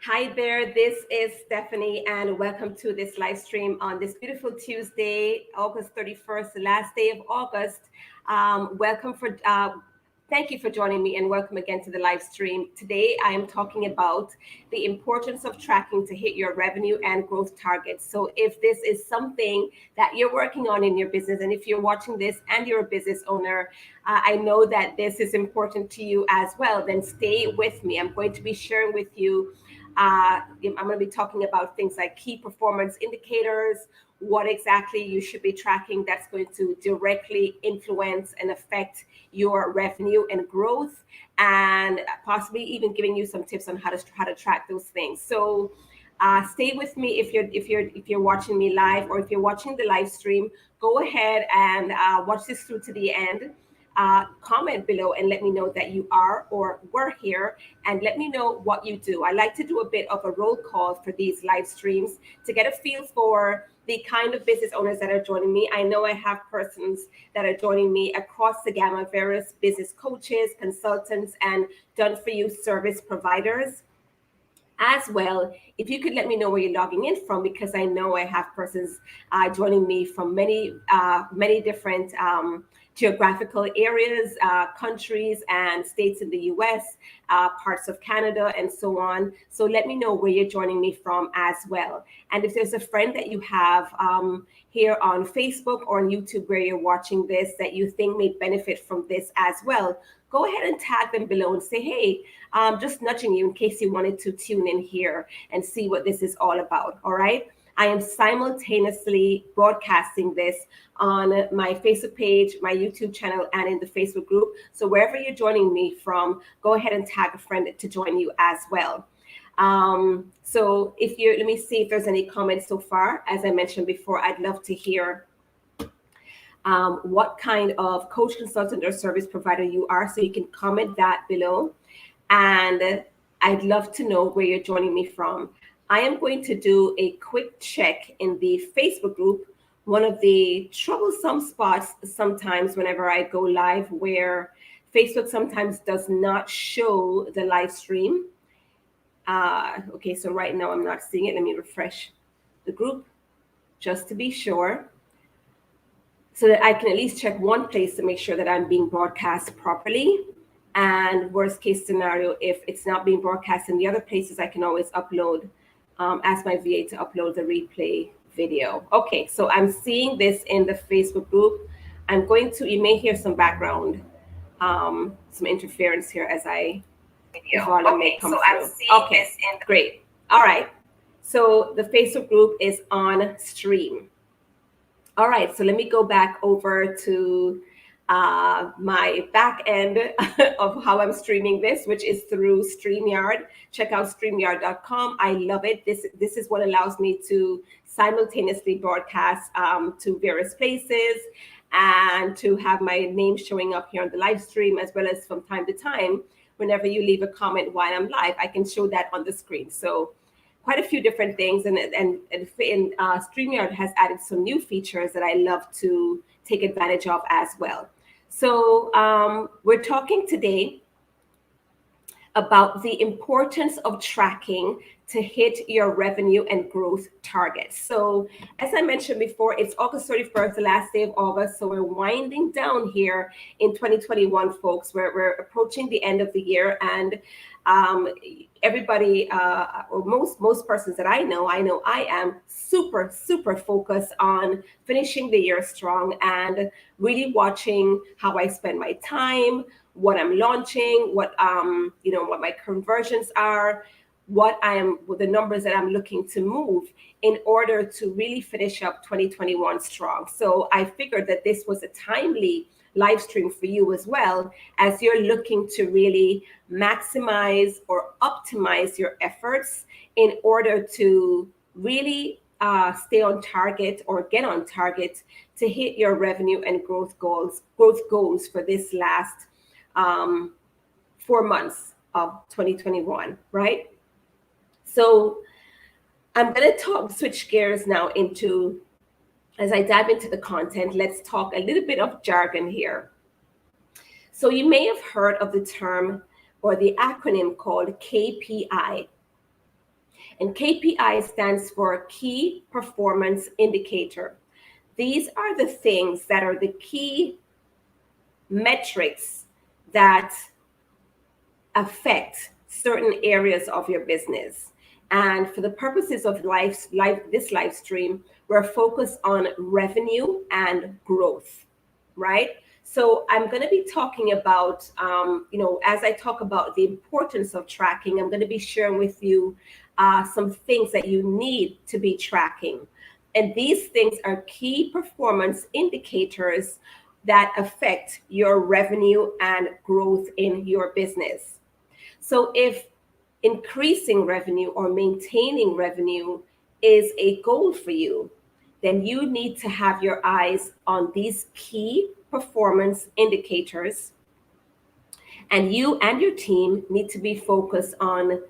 Hi there, this is Stephanie, and welcome to this live stream on this beautiful Tuesday, August 31st, the last day of August. Thank you for joining me, and welcome again to the live stream. Today, I am talking about the importance of tracking to hit your revenue and growth targets. So, if this is something that you're working on in your business, and if you're watching this and you're a business owner, I know that this is important to you as well, then stay with me. I'm going to be sharing with you I'm going to be talking about things like key performance indicators, what exactly you should be tracking that's going to directly influence and affect your revenue and growth, and possibly even giving you some tips on how to track those things. So stay with me if you're watching me live, or if you're watching the live stream. Go ahead and watch this through to the end. Comment below and let me know that you are or were here, and let me know what you do. I like to do a bit of a roll call for these live streams to get a feel for the kind of business owners that are joining me. I know I have persons that are joining me across the gamut, various business coaches, consultants, and done-for-you service providers as well. If you could let me know where you're logging in from, because I know I have persons joining me from many different geographical areas, countries and states in the US, parts of Canada, and so on. So let me know where you're joining me from as well. And if there's a friend that you have here on Facebook or on YouTube where you're watching this that you think may benefit from this as well, go ahead and tag them below and say, hey, just nudging you in case you wanted to tune in here and see what this is all about. All right. I am simultaneously broadcasting this on my Facebook page, my YouTube channel, and in the Facebook group. So wherever you're joining me from, go ahead and tag a friend to join you as well. So let me see if there's any comments so far. As I mentioned before, I'd love to hear what kind of coach, consultant, or service provider you are. So you can comment that below. And I'd love to know where you're joining me from. I am going to do a quick check in the Facebook group. One of the troublesome spots sometimes whenever I go live, where Facebook sometimes does not show the live stream. Okay, so right now I'm not seeing it. Let me refresh the group just to be sure, so that I can at least check one place to make sure that I'm being broadcast properly. And worst case scenario, if it's not being broadcast in the other places, I can always upload, ask my VA to upload the replay video. Okay, so I'm seeing this in the Facebook group. You may hear some background, some interference here as the volume may come through. Okay, great. All right, so the Facebook group is on stream. All right, so let me go back over to my back end of how I'm streaming this, which is through StreamYard. Check out StreamYard.com. I love it. This is what allows me to simultaneously broadcast to various places, and to have my name showing up here on the live stream, as well as from time to time, whenever you leave a comment while I'm live, I can show that on the screen. So quite a few different things, and StreamYard has added some new features that I love to take advantage of as well. So we're talking today about the importance of tracking to hit your revenue and growth targets. So as I mentioned before, it's August 31st, the last day of August. So we're winding down here in 2021, folks. We're approaching the end of the year, and everybody, or most persons that I know I am super focused on finishing the year strong and really watching how I spend my time, what I'm launching, what my conversions are, with the numbers that I'm looking to move in order to really finish up 2021 strong. So I figured that this was a timely live stream for you as well, as you're looking to really maximize or optimize your efforts in order to really stay on target or get on target to hit your revenue and growth goals for this last 4 months of 2021, right? So I'm going to switch gears now into, as I dive into the content, let's talk a little bit of jargon here. So you may have heard of the term or the acronym called KPI. And KPI stands for Key Performance Indicator. These are the things that are the key metrics that affect certain areas of your business. And for the purposes of this live stream, we're focused on revenue and growth, right? So I'm going to be talking about, as I talk about the importance of tracking, I'm going to be sharing with you some things that you need to be tracking. And these things are key performance indicators that affect your revenue and growth in your business. So if increasing revenue or maintaining revenue is a goal for you, then you need to have your eyes on these key performance indicators. And you and your team need to be focused on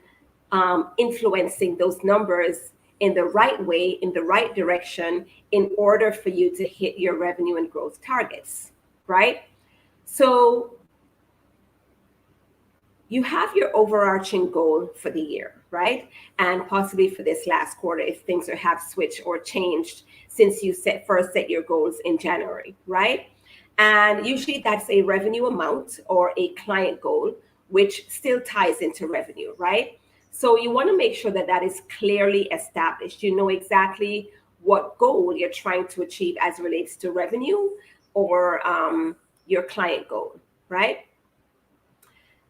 influencing those numbers in the right way, in the right direction, in order for you to hit your revenue and growth targets, right? So you have your overarching goal for the year, right? And possibly for this last quarter, if things have switched or changed since you first set your goals in January, right? And usually that's a revenue amount or a client goal, which still ties into revenue, right? So you want to make sure that that is clearly established. You know exactly what goal you're trying to achieve as it relates to revenue or your client goal, right?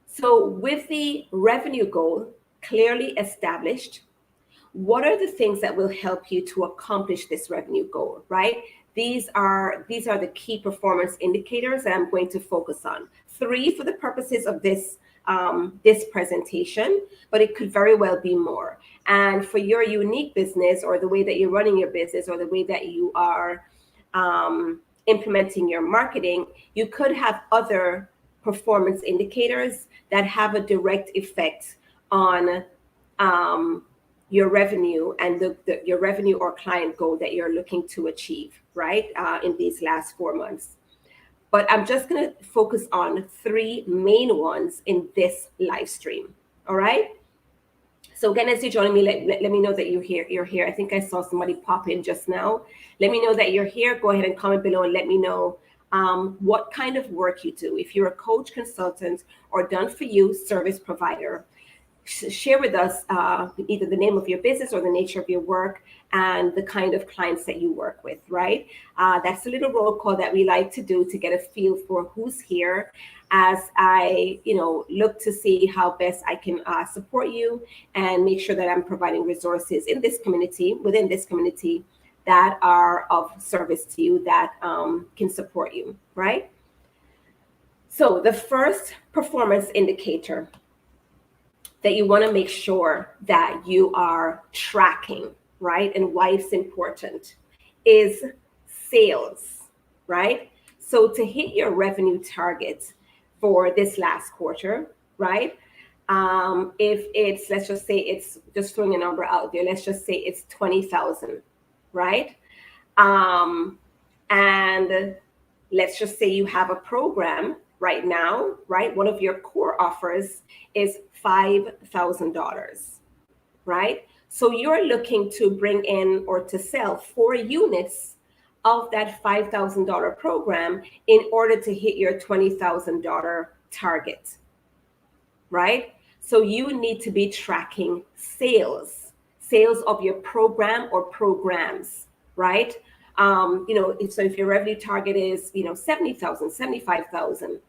So with the revenue goal clearly established, what are the things that will help you to accomplish this revenue goal, right? These are the key performance indicators that I'm going to focus on. 3 for the purposes of this presentation, but it could very well be more. And for your unique business or the way that you're running your business or the way that you are implementing your marketing, you could have other performance indicators that have a direct effect on your revenue and your revenue or client goal that you're looking to achieve, right, in these last 4 months. But I'm just going to focus on 3 main ones in this live stream, all right? So again, as you're joining me, let me know that you're here. You're here. I think I saw somebody pop in just now. Let me know that you're here. Go ahead and comment below and let me know what kind of work you do. If you're a coach, consultant, or done-for-you service provider, share with us either the name of your business or the nature of your work and the kind of clients that you work with, right? That's a little roll call that we like to do to get a feel for who's here as I, look to see how best I can support you and make sure that I'm providing resources in this community, within this community, that are of service to you, that can support you, right? So the first performance indicator that you want to make sure that you are tracking, right, and why it's important, is sales, right? So to hit your revenue target for this last quarter, right, if it's, let's just say it's, just throwing a number out there, let's just say it's 20,000, right? And let's just say you have a program right now, right? One of your core offers is $5,000, right? So you're looking to bring in or to sell 4 units of that $5,000 program in order to hit your $20,000 target, right? So you need to be tracking sales of your program or programs, right? If your revenue target is, 70,000, 75,000,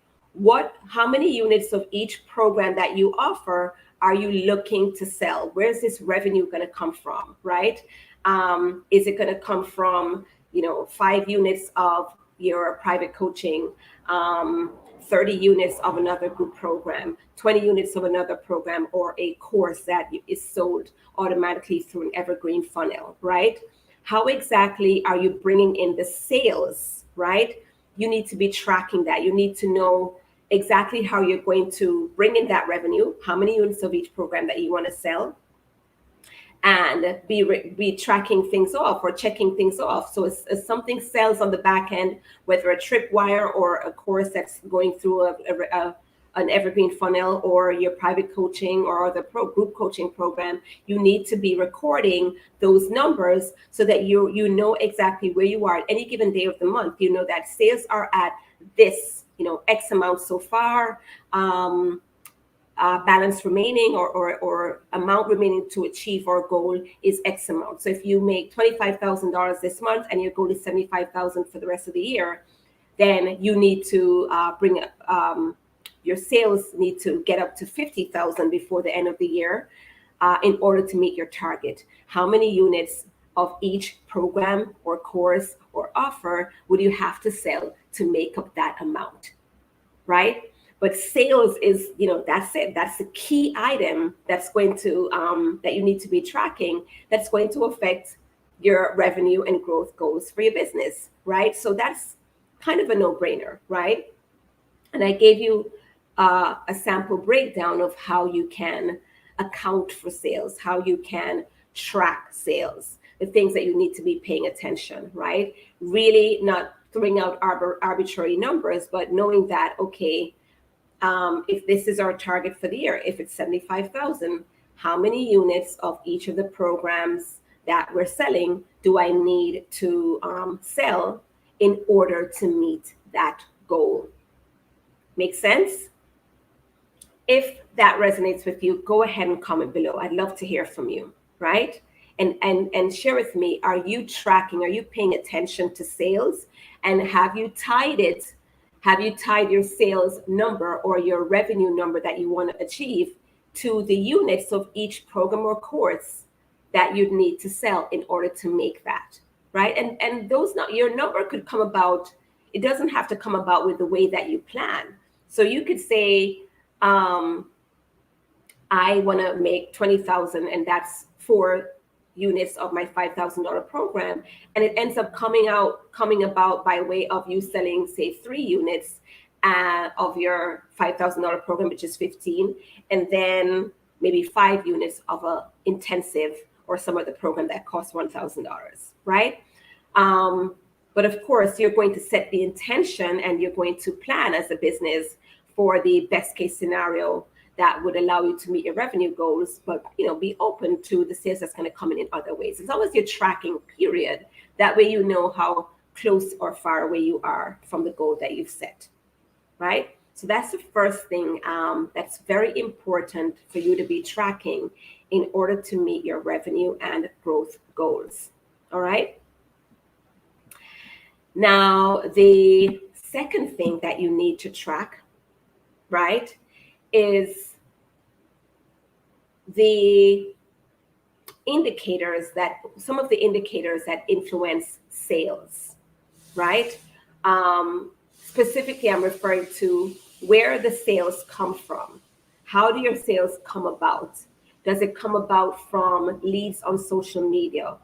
how many units of each program that you offer are you looking to sell? Where's this revenue going to come from, right? Is it going to come from, 5 units of your private coaching, 30 units of another group program, 20 units of another program, or a course that is sold automatically through an evergreen funnel, right? How exactly are you bringing in the sales, right? You need to be tracking that. You need to know exactly how you're going to bring in that revenue, how many units of each program that you want to sell, and be tracking things off or checking things off. So as something sells on the back end, whether a tripwire or a course that's going through an evergreen funnel or your private coaching or the group coaching program, you need to be recording those numbers so that you know exactly where you are at any given day of the month. You know that sales are at this, X amount so far. Balance remaining or amount remaining to achieve our goal is X amount. So if you make $25,000 this month and your goal is $75,000 for the rest of the year, then you need to bring your sales need to get up to 50,000 before the end of the year in order to meet your target. How many units of each program or course or offer would you have to sell to make up that amount, right? But sales is, that's it. That's the key item that's going to, that you need to be tracking, that's going to affect your revenue and growth goals for your business, right? So that's kind of a no-brainer, right? And I gave you a sample breakdown of how you can account for sales, how you can track sales, the things that you need to be paying attention, right? Really not throwing out arbitrary numbers, but knowing that, okay, if this is our target for the year, if it's 75,000, how many units of each of the programs that we're selling do I need to sell in order to meet that goal? Make sense? If that resonates with you, go ahead and comment below. I'd love to hear from you, right? And share with me, are you tracking, are you paying attention to sales? And have you tied your sales number or your revenue number that you want to achieve to the units of each program or course that you'd need to sell in order to make that, right? And your number could come about, it doesn't have to come about with the way that you plan. So you could say, I want to make 20,000 and that's 4 units of my $5,000 program, and it ends up coming about by way of you selling, say, 3 units of your $5,000 program, which is 15, and then maybe 5 units of a intensive or some other program that costs $1,000, right? But of course, you're going to set the intention and you're going to plan as a business for the best case scenario that would allow you to meet your revenue goals, but be open to the sales that's going to come in other ways. As long as you're tracking, period, that way you know how close or far away you are from the goal that you've set, right? So that's the first thing that's very important for you to be tracking in order to meet your revenue and growth goals, all right? Now, the second thing that you need to track, right, is some of the indicators that influence sales, right? Specifically, I'm referring to where the sales come from. How do your sales come about? Does it come about from leads on social media?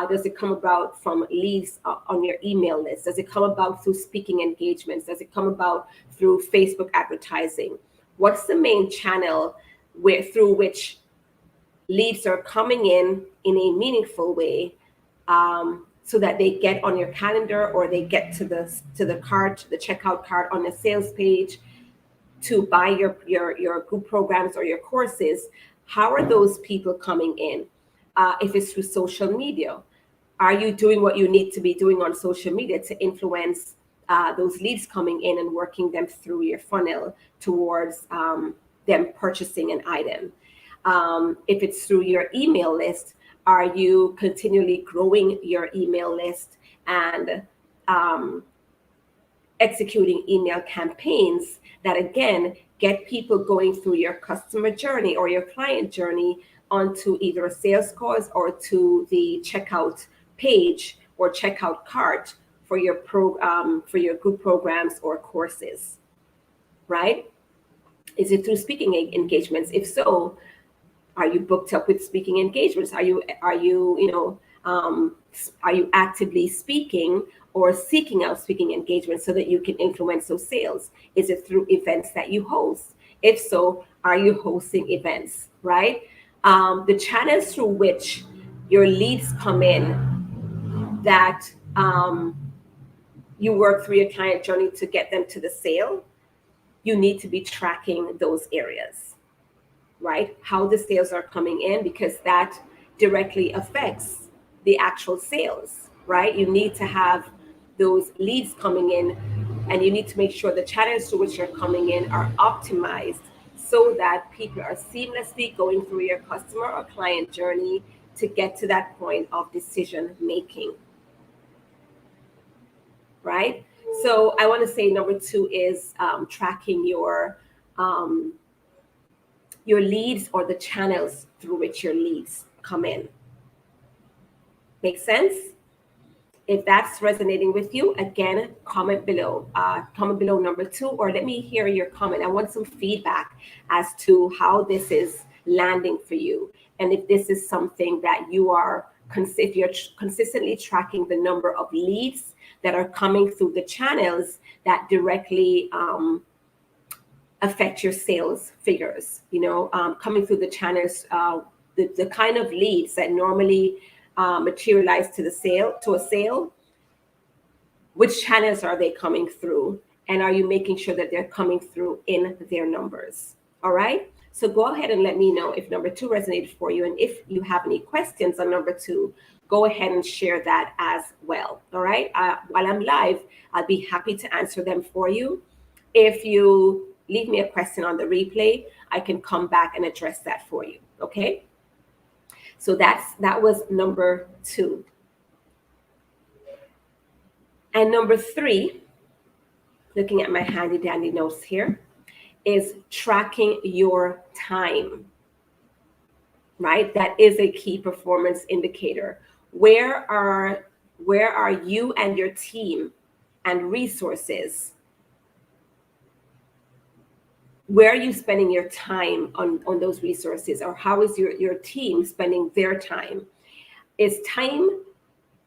Does it come about from leads on your email list? Does it come about through speaking engagements? Does it come about through Facebook advertising? What's the main channel through which leads are coming in a meaningful way, so that they get on your calendar or they get to the cart, the checkout cart on the sales page to buy your group programs or your courses? How are those people coming in? If it's through social media, are you doing what you need to be doing on social media to influence those leads coming in and working them through your funnel towards them purchasing an item? If it's through your email list, are you continually growing your email list and executing email campaigns that, again, get people going through your customer journey or your client journey onto either a sales course or to the checkout page or checkout cart for your group programs or courses, right? Is it through speaking engagements? If so, are you booked up with speaking engagements? Are you actively speaking or seeking out speaking engagements so that you can influence those sales? Is it through events that you host? If so, are you hosting events, right? The channels through which your leads come in that you work through your client journey to get them to the sale, you need to be tracking those areas, right? How the sales are coming in, because that directly affects the actual sales, right? You need to have those leads coming in, and you need to make sure the channels to which you're coming in are optimized so that people are seamlessly going through your customer or client journey to get to that point of decision making, right? So I want to say number 2 is tracking your leads, or the channels through which your leads come in. Make sense? If that's resonating with you, again, comment below. Comment below number 2, or let me hear your comment. I want some feedback as to how this is landing for you, and if this is something that you are, if you're consistently tracking the number of leads that are coming through the channels that directly affect your sales figures. Coming through the channels, the kind of leads that normally materialize to a sale. Which channels are they coming through, and are you making sure that they're coming through in their numbers? All right. So go ahead and let me know if number 2 resonated for you, and if you have any questions on number 2, go ahead and share that as well. All right. While I'm live, I'll be happy to answer them for you. If you leave me a question on the replay, I can come back and address that for you. Okay. So that was number 2. And number 3, looking at my handy dandy notes here, is tracking your time, right? That is a key performance indicator. Where are you and your team and resources? Where are you spending your time on those resources, or how is your team spending their time? Is time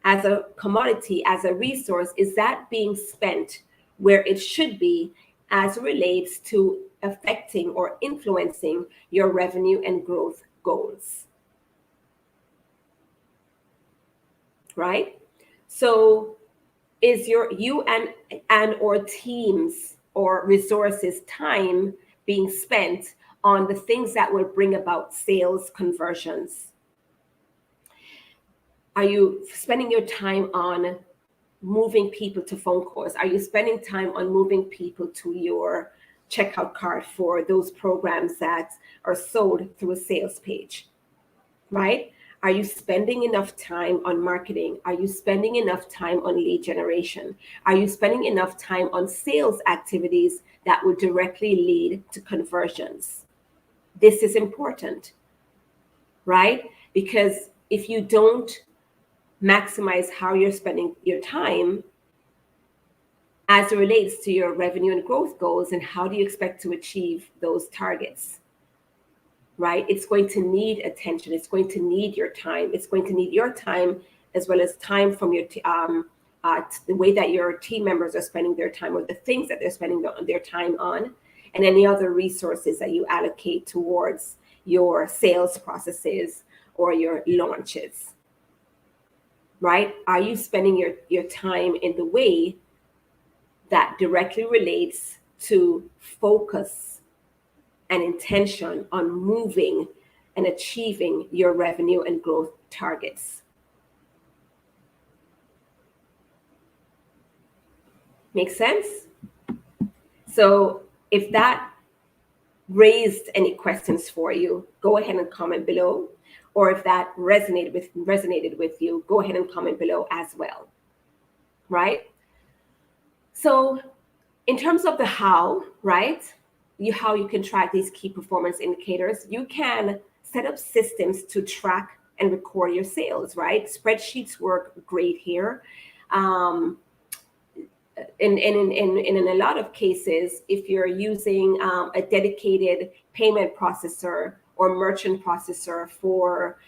as a commodity, as a resource, is that being spent where it should be as it relates to affecting or influencing your revenue and growth goals? Right? So is you and or teams or resources time being spent on the things that will bring about sales conversions? Are you spending your time on moving people to phone calls? Are you spending time on moving people to your checkout cart for those programs that are sold through a sales page, right? Are you spending enough time on marketing? Are you spending enough time on lead generation? Are you spending enough time on sales activities that would directly lead to conversions? This is important, right? Because if you don't maximize how you're spending your time as it relates to your revenue and growth goals, and how do you expect to achieve those targets, right? It's going to need attention. It's going to need your time. It's going to need your time as well as time from your the way that your team members are spending their time, or the things that they're spending their time on, and any other resources that you allocate towards your sales processes or your launches. Right? Are you spending your time in the way that directly relates to focus and intention on moving and achieving your revenue and growth targets? Make sense? So if that raised any questions for you, go ahead and comment below. Or if that resonated with you, go ahead and comment below as well, right? So in terms of the how, right, how you can track these key performance indicators, you can set up systems to track and record your sales, right? Spreadsheets work great here. In a lot of cases, if you're using a dedicated payment processor or merchant processor for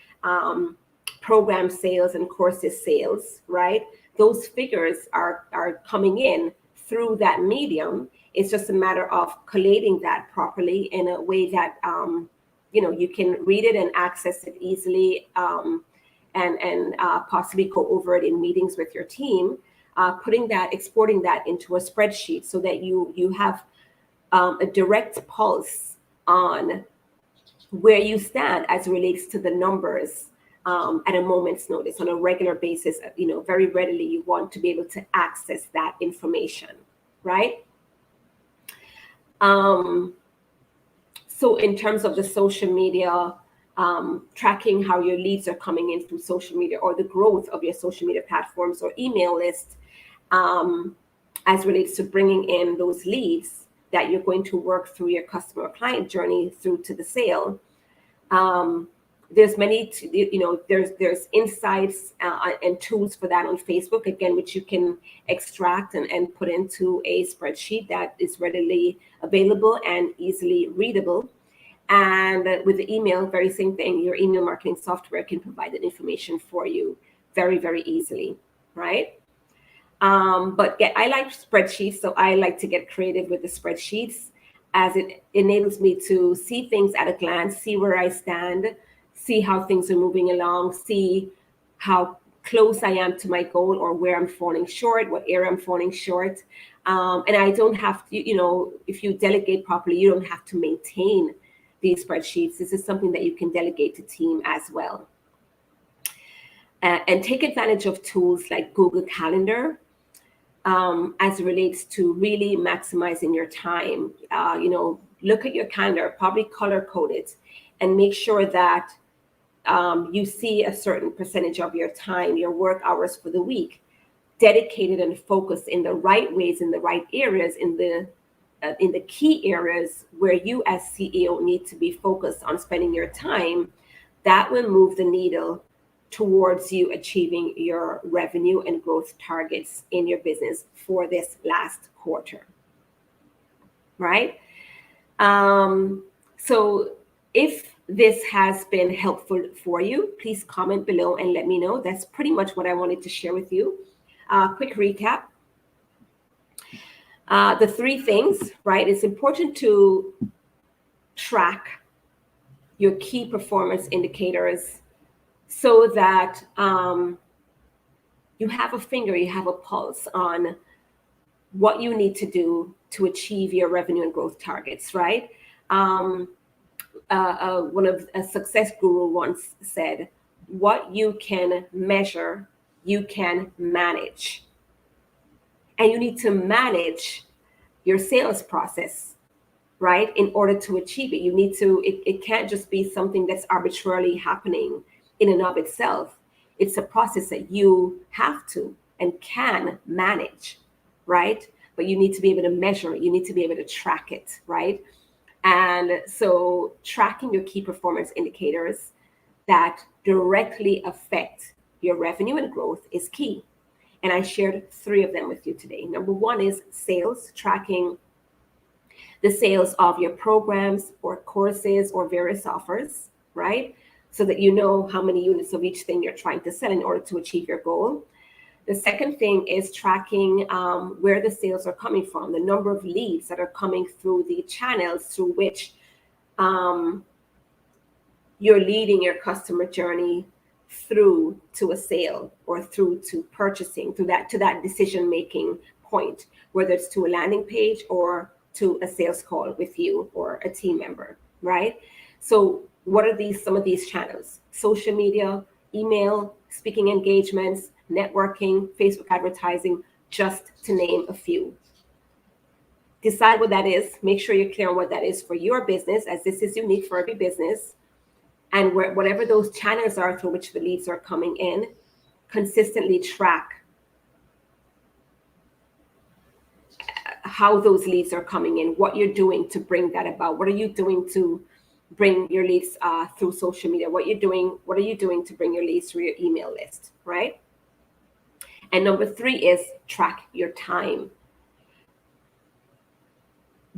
program sales and courses sales, right? Those figures are coming in through that medium. It's just a matter of collating that properly in a way that you can read it and access it easily, and possibly go over it in meetings with your team. Exporting that into a spreadsheet so that you have a direct pulse on where you stand as it relates to the numbers at a moment's notice on a regular basis. Very readily you want to be able to access that information, right? So in terms of the social media, tracking how your leads are coming in through social media, or the growth of your social media platforms or email list, as relates to bringing in those leads that you're going to work through your customer or client journey through to the sale. There's many, there's insights and tools for that on Facebook, again, which you can extract and put into a spreadsheet that is readily available and easily readable. And with the email, very same thing. Your email marketing software can provide that information for you very, very easily, right? But I like spreadsheets, so I like to get creative with the spreadsheets, as it enables me to see things at a glance, see where I stand, see how things are moving along, see how close I am to my goal, or where I'm falling short, what area I'm falling short. And I don't have to, if you delegate properly, you don't have to maintain these spreadsheets. This is something that you can delegate to team as well. And take advantage of tools like Google Calendar, as it relates to really maximizing your time. Look at your calendar, probably color code it, and make sure that you see a certain percentage of your time, your work hours for the week, dedicated and focused in the right ways, in the right areas, in the key areas where you as CEO need to be focused on spending your time. That will move the needle towards you achieving your revenue and growth targets in your business for this last quarter, right? So if this has been helpful for you, please comment below and let me know. That's pretty much what I wanted to share with you. Quick recap. The three things, right? It's important to track your key performance indicators so that you have a finger, you have a pulse on what you need to do to achieve your revenue and growth targets, right? One of a success guru once said, what you can measure, you can manage. And you need to manage your sales process, right? In order to achieve it, you need to, it can't just be something that's arbitrarily happening in and of itself. It's a process that you have to and can manage, right? But you need to be able to measure it. You need to be able to track it, right? And so tracking your key performance indicators that directly affect your revenue and growth is key. And I shared three of them with you today. Number one is sales, tracking the sales of your programs or courses or various offers, right? So that you know how many units of each thing you're trying to sell in order to achieve your goal. The second thing is tracking where the sales are coming from, the number of leads that are coming through the channels through which you're leading your customer journey through to a sale or through to purchasing, to that decision-making point, whether it's to a landing page or to a sales call with you or a team member, right? So what are some of these channels? Social media, email, speaking engagements, networking, Facebook advertising, just to name a few. Decide what that is. Make sure you're clear on what that is for your business, as this is unique for every business. And whatever those channels are through which the leads are coming in, consistently track how those leads are coming in, what you're doing to bring that about. What are you doing to bring your leads through social media? What are you doing to bring your leads through your email list, right? And number three is track your time.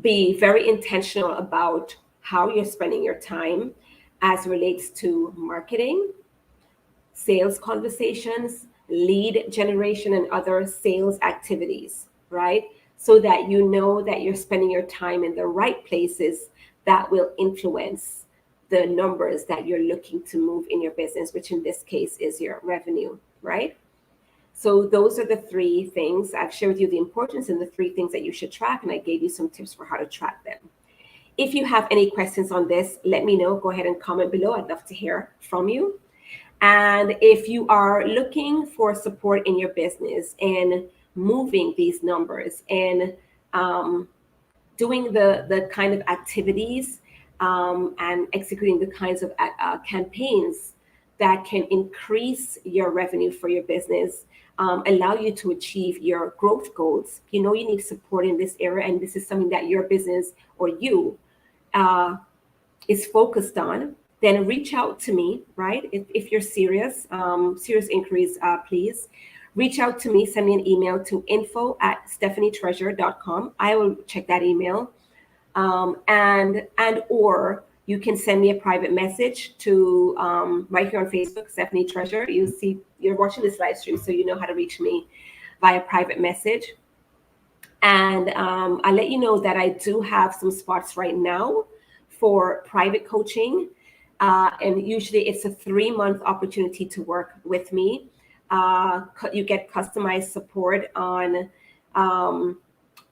Be very intentional about how you're spending your time as relates to marketing, sales conversations, lead generation, and other sales activities, right? So that you know that you're spending your time in the right places that will influence the numbers that you're looking to move in your business, which in this case is your revenue, right? So those are the three things. I've shared with you the importance and the three things that you should track, and I gave you some tips for how to track them. If you have any questions on this, let me know. Go ahead and comment below. I'd love to hear from you. And if you are looking for support in your business in moving these numbers and doing the kind of activities and executing the kinds of campaigns that can increase your revenue for your business, allow you to achieve your growth goals, you know you need support in this area, and this is something that your business or you is focused on, then reach out to me, right? If you're serious, serious inquiries, please reach out to me. Send me an email to info@stephanietreasure.com. I will check that email. And or you can send me a private message to right here on Facebook, Stephanie Treasure. You see, you're watching this live stream, so you know how to reach me via private message. And I'll let you know that I do have some spots right now for private coaching. And usually it's a 3-month opportunity to work with me. You get customized support on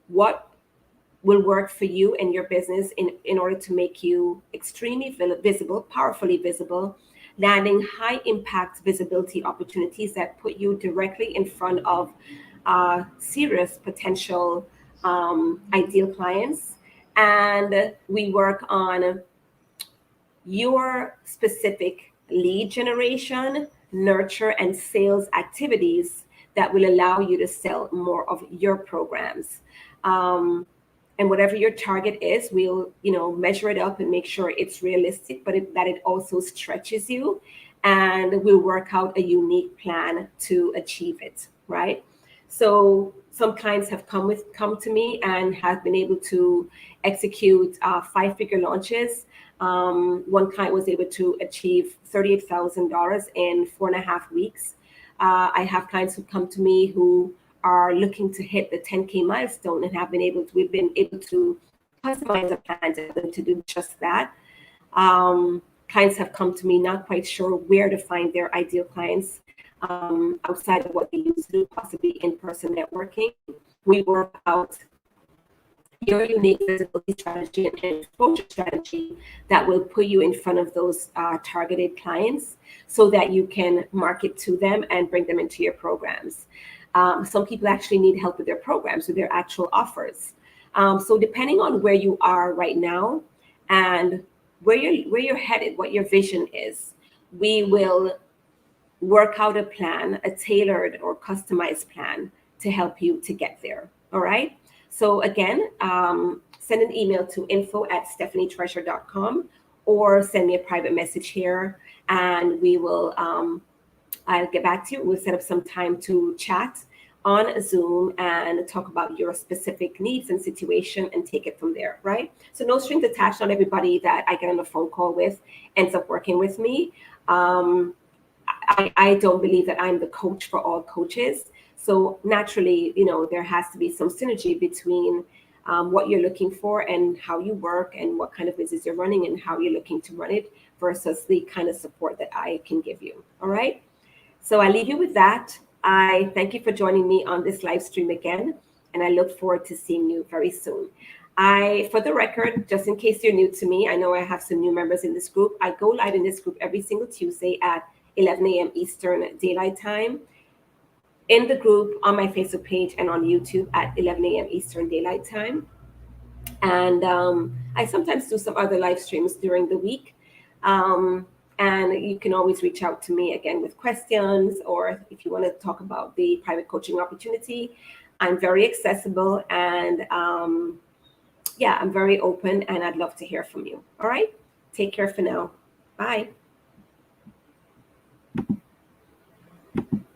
what will work for you and your business in order to make you extremely visible, powerfully visible, landing high impact visibility opportunities that put you directly in front of serious potential ideal clients. And we work on your specific lead generation, nurture, and sales activities that will allow you to sell more of your programs. And whatever your target is, we'll measure it up and make sure it's realistic, but that it also stretches you, and we'll work out a unique plan to achieve it, right? So some clients have come to me and have been able to execute 5-figure launches. One client was able to achieve $38,000 in 4.5 weeks. I have clients who come to me who are looking to hit the 10K milestone and we've been able to customize a plan to do just that. Clients have come to me not quite sure where to find their ideal clients outside of what they used to do, possibly in-person networking. We work out your unique visibility strategy and exposure strategy that will put you in front of those targeted clients so that you can market to them and bring them into your programs. Some people actually need help with their programs, with their actual offers. So depending on where you are right now and where you're headed, what your vision is, we will work out a plan, a tailored or customized plan to help you to get there. All right. So again, send an email to info@stephanietreasure.com or send me a private message here, and we will. I'll get back to you. We'll set up some time to chat on Zoom and talk about your specific needs and situation and take it from there, right? So no strings attached. Not everybody that I get on a phone call with ends up working with me. I don't believe that I'm the coach for all coaches. So naturally, there has to be some synergy between what you're looking for and how you work and what kind of business you're running and how you're looking to run it versus the kind of support that I can give you. All right. So I leave you with that. I thank you for joining me on this live stream again, and I look forward to seeing you very soon. For the record, just in case you're new to me, I know I have some new members in this group. I go live in this group every single Tuesday at 11 a.m. Eastern Daylight Time. In the group, on my Facebook page, and on YouTube at 11 a.m. Eastern Daylight Time. And I sometimes do some other live streams during the week. And you can always reach out to me again with questions, or if you want to talk about the private coaching opportunity. I'm very accessible, and I'm very open, and I'd love to hear from you. All right. Take care for now. Bye.